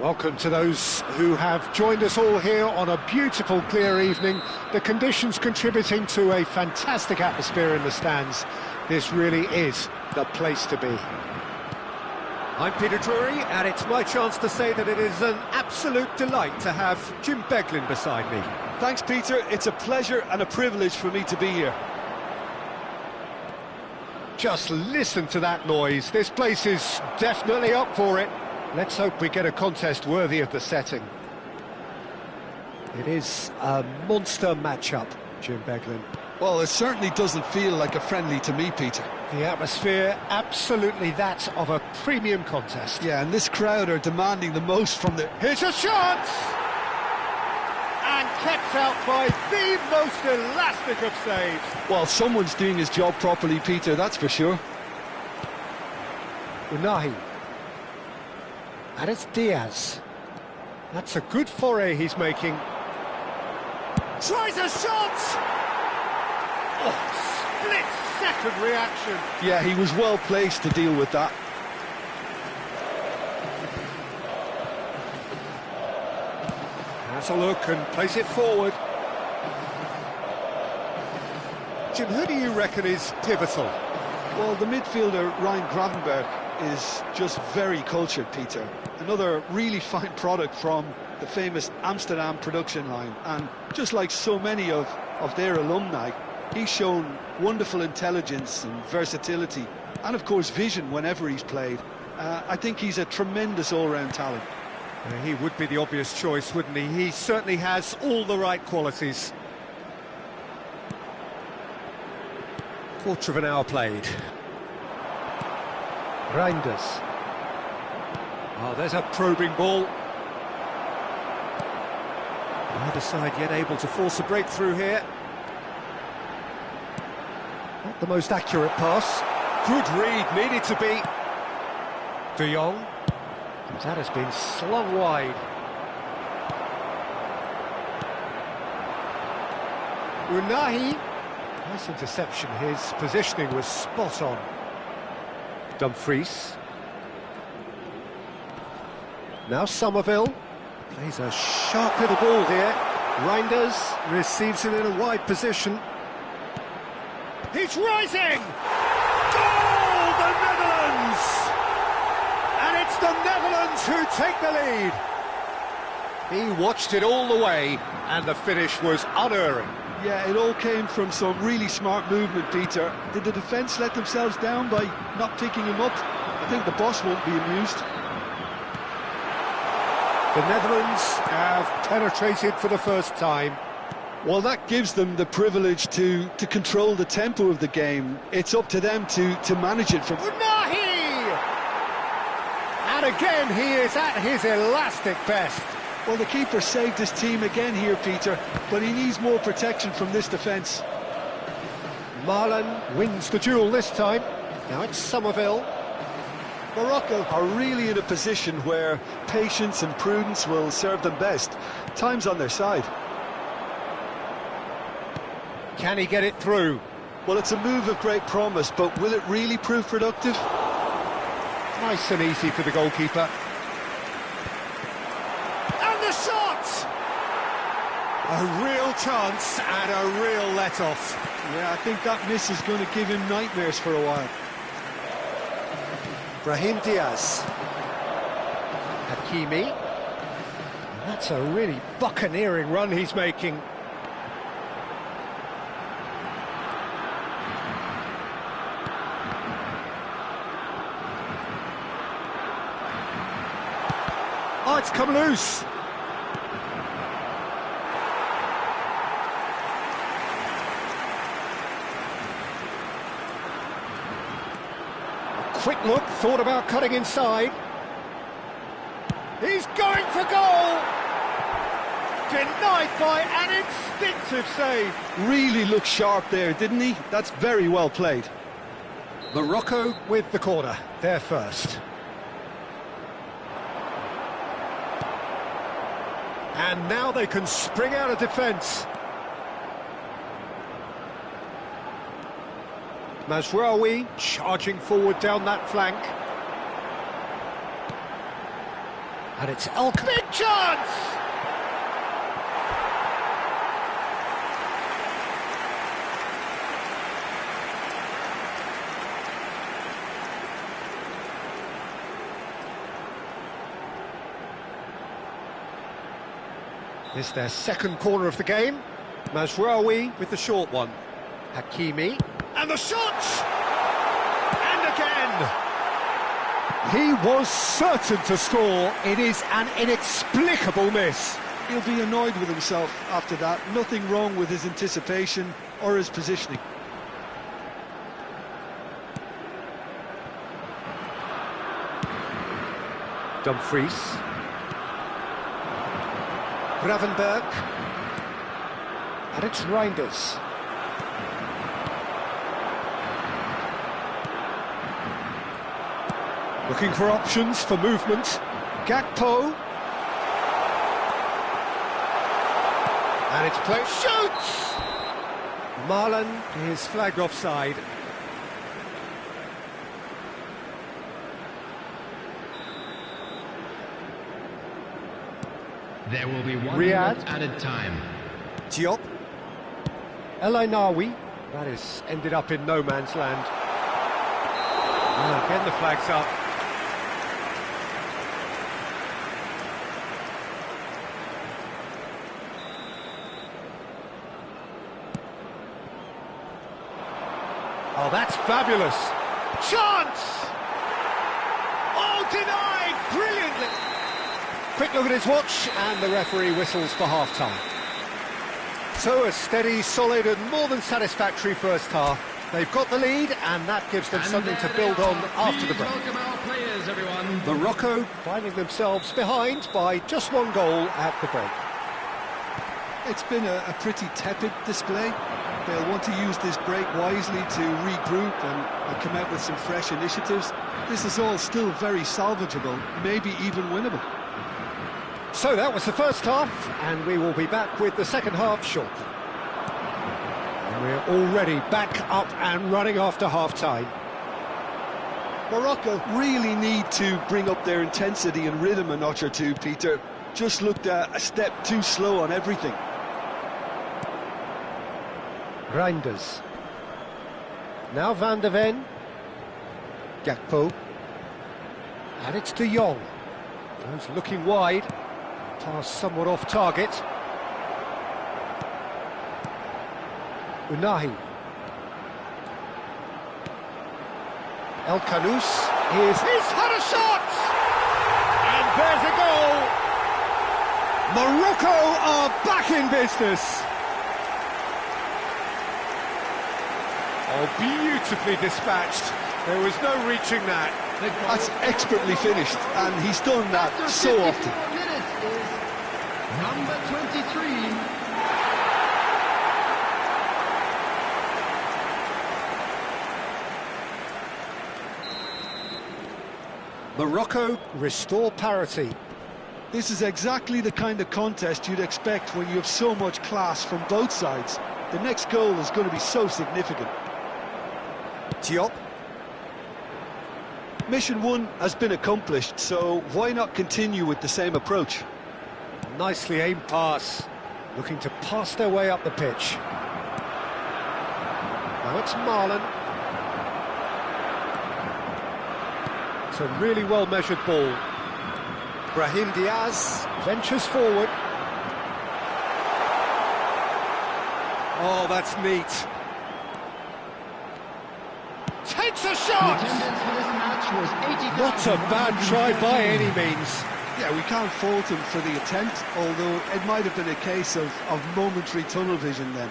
Welcome to those who have joined us all here on a beautiful, clear evening. The conditions contributing to a fantastic atmosphere in the stands. This really is the place to be. I'm Peter Drury, and it's my chance to say that it is an absolute delight to have Jim Beglin beside me. Thanks, Peter. It's a pleasure and a privilege for me to be here. Just listen to that noise. This place is definitely up for it. Let's hope we get a contest worthy of the setting. It is a monster matchup, Jim Beglin. Well, it certainly doesn't feel like a friendly to me, Peter. The atmosphere, absolutely that of a premium contest. Yeah, and this crowd are demanding the most from the... Here's a shot! And kept out by the most elastic of saves. Well, someone's doing his job properly, Peter, that's for sure. Unahi. And it's Diaz. That's a good foray he's making. Tries a shot! Oh, split-second reaction. Yeah, he was well placed to deal with that. Has a look and plays it forward. Jim, who do you reckon is pivotal? Well, the midfielder, Ryan Gravenberg, is just very cultured, Peter. Another really fine product from the famous Amsterdam production line. And just like so many of their alumni, he's shown wonderful intelligence and versatility. And, of course, vision whenever he's played. I think he's a tremendous all-round talent. He would be the obvious choice, wouldn't he? He certainly has all the right qualities. Quarter of an hour played. Reinders. Oh, there's a probing ball. Neither side yet able to force a breakthrough here. Not the most accurate pass. Good read, needed to be. De Jong. That has been slung wide. Unahi. Nice interception, his positioning was spot on. Dumfries. Now Somerville. Plays a sharp little ball here. Reinders receives it in a wide position. He's rising! Goal! The Netherlands! And it's the Netherlands who take the lead. He watched it all the way, and the finish was unerring. Yeah, it all came from some really smart movement, Peter. Did the defence let themselves down by not picking him up? I think the boss won't be amused. The Netherlands have penetrated for the first time. Well, that gives them the privilege to control the tempo of the game. It's up to them to manage it from... Unahi! And again, he is at his elastic best. Well, the keeper saved his team again here, Peter, but he needs more protection from this defence. Marlon wins the duel this time. Now it's Somerville. Morocco are really in a position where patience and prudence will serve them best. Time's on their side. Can he get it through? Well, it's a move of great promise, but will it really prove productive? Nice and easy for the goalkeeper. And the shot! A real chance and a real let-off. Yeah, I think that miss is going to give him nightmares for a while. Brahim Diaz. Hakimi. And that's a really buccaneering run he's making. Oh, it's come loose. A quick look, thought about cutting inside. He's going for goal! Denied by an instinctive save. Really looked sharp there, didn't he? That's very well played. Morocco with the corner, they're first. And now they can spring out of defence. Mazraoui charging forward down that flank. And it's Elk. Big chance! It's their second corner of the game. Mazraoui with the short one. Hakimi. And the shot! And again! He was certain to score. It is an inexplicable miss. He'll be annoyed with himself after that. Nothing wrong with his anticipation or his positioning. Dumfries. Gravenberg. And it's Reinders. Looking for options for movement. Gakpo. And it's play. Shoots! Marlon is flagged offside. There will be 1 Riyadh. minute added time. Diop. El Ainaoui. That has ended up in no man's land. Again the flag's up. Oh, that's fabulous. Chance! Oh, denied! Brilliantly! Quick look at his watch, and the referee whistles for half-time. So a steady, solid and more than satisfactory first half. They've got the lead, and that gives them something to build on after the break. Welcome our players, everyone. Morocco finding themselves behind by just 1 goal at the break. It's been a pretty tepid display. They'll want to use this break wisely to regroup and come out with some fresh initiatives. This is all still very salvageable, maybe even winnable. So that was the first half, and we will be back with the second half shortly. And we're already back up and running after half-time. Morocco really need to bring up their intensity and rhythm a notch or two, Peter. Just looked a step too slow on everything. Reinders. Now Van de Ven. Gakpo. And it's De Jong. Goes looking wide. Pass somewhat off target. Unahi. El Kanous is... He's had a shot! And there's a goal! Morocco are back in business! Oh, beautifully dispatched. There was no reaching that. That's expertly finished, and he's done that so often. Minutes is number 23. Morocco restore parity. This is exactly the kind of contest you'd expect when you have so much class from both sides. The next goal is going to be so significant. Diop. Mission 1 has been accomplished, so why not continue with the same approach? Nicely aimed pass. Looking to pass their way up the pitch. Now it's Marlon. It's a really well-measured ball. Brahim Diaz ventures forward. Oh, that's neat. Takes a shot! The attendance for this match was 80,000. Not a bad try by any means. Yeah, we can't fault him for the attempt, although it might have been a case of momentary tunnel vision then.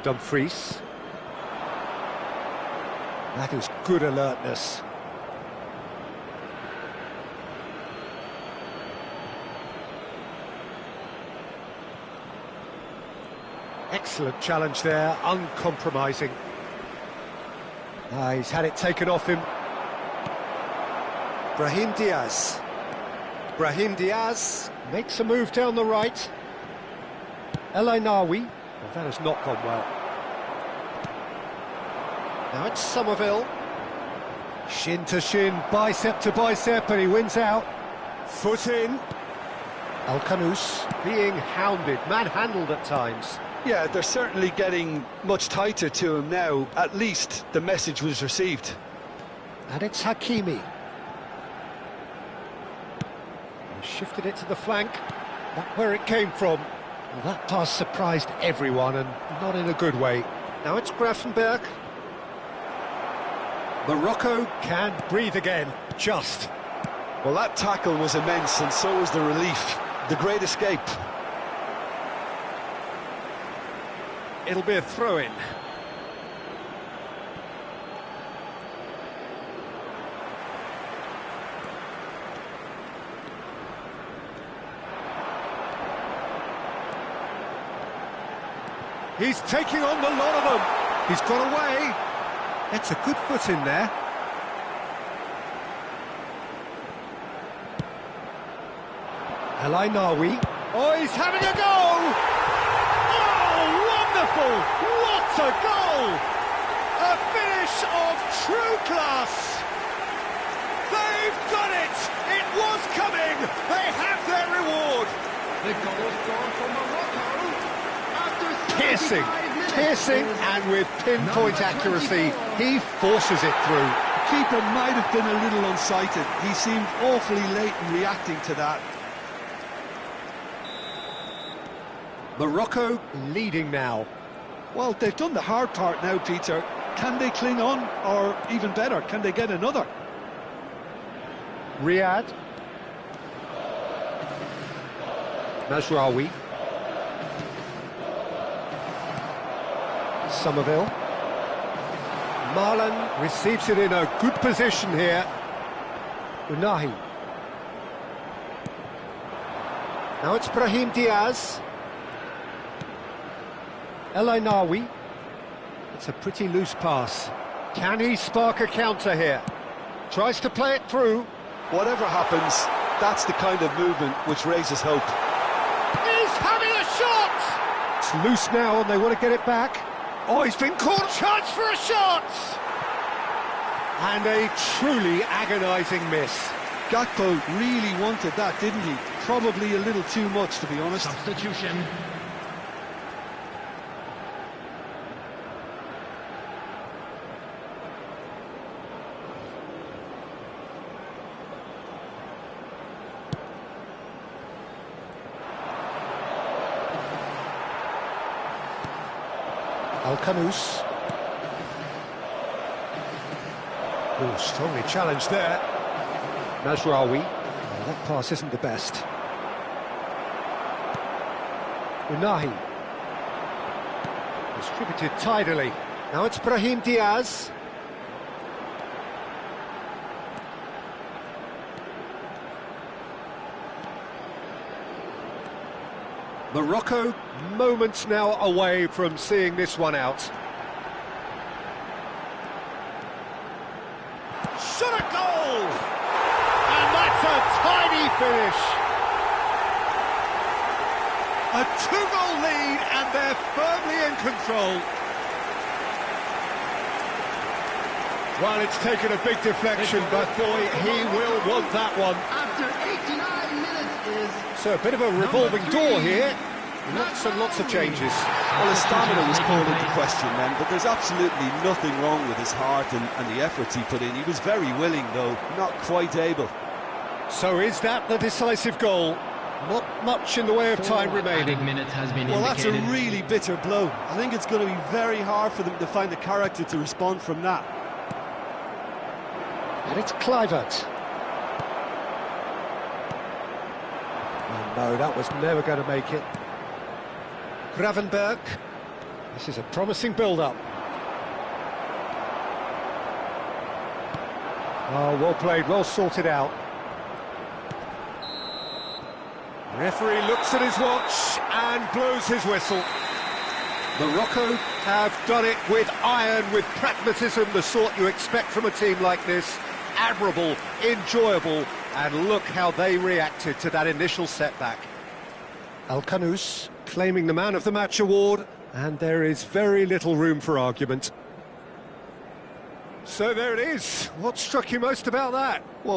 Dumfries. That is good alertness. Excellent challenge there, uncompromising. He's had it taken off him. Brahim Diaz. Brahim Diaz makes a move down the right. El Ainaoui. Well, that has not gone well. Now it's Somerville. Shin to shin, bicep to bicep, and he wins out. Foot in. El Kanous being hounded, manhandled at times. Yeah, they're certainly getting much tighter to him now. At least the message was received. And it's Hakimi. He shifted it to the flank. Not where it came from. Well, that pass surprised everyone, and not in a good way. Now it's Grafenberg. Morocco can breathe again, just. Well, that tackle was immense, and so was the relief. The great escape. It'll be a throw-in. He's taking on the lot of them. He's got away. It's a good foot in there. El Ainaoui. Oh, he's having a go! Oh, wonderful! What a goal! A finish of true class! They've done it! It was coming! They have their reward! The goal scored for Morocco after Piercing, 35 minutes piercing, is and with pinpoint number accuracy, 24. he forces it through. Keeper might have been a little unsighted. He seemed awfully late in reacting to that. Morocco leading now. Well, they've done the hard part now, Peter. Can they cling on? Or even better, can they get another? Riyad. Mazraoui. Somerville. Marlon receives it in a good position here. Unahi. Now it's Brahim Diaz. El Ainaoui. It's a pretty loose pass. Can he spark a counter here? Tries to play it through. Whatever happens, that's the kind of movement which raises hope. He's having a shot! It's loose now and they want to get it back. Oh, he's been caught. Chance for a shot! And a truly agonising miss. Gakpo really wanted that, didn't he? Probably a little too much, to be honest. Substitution. El Kanous. Oh, strongly challenged there. Mazraoui. Oh, that pass isn't the best. Unahi. Distributed tidily. Now it's Brahim Diaz. Morocco moments now away from seeing this one out. Shot a goal! And that's a tiny finish. A two-goal lead and they're firmly in control. Well, it's taken a big deflection, but boy, he will want that one. After 89 minutes is So a bit of a revolving door here. Lots and lots of changes. Well, his stamina was called into question then, but there's absolutely nothing wrong with his heart and the efforts he put in. He was very willing, though, not quite able. So is that the decisive goal? Not much in the way of time remaining. added minute has been Well, that's a indicated. really bitter blow. I think it's going to be very hard for them to find the character to respond from that. And it's Kluivert. Oh, no, that was never going to make it. Gravenberg. This is a promising build-up. Oh, well played, well sorted out. Referee looks at his watch and blows his whistle. Morocco have done it with iron, with pragmatism, the sort you expect from a team like this. Admirable, enjoyable, and look how they reacted to that initial setback. El Kanous claiming the Man of the Match award, and there is very little room for argument. So there it is. What struck you most about that? Well,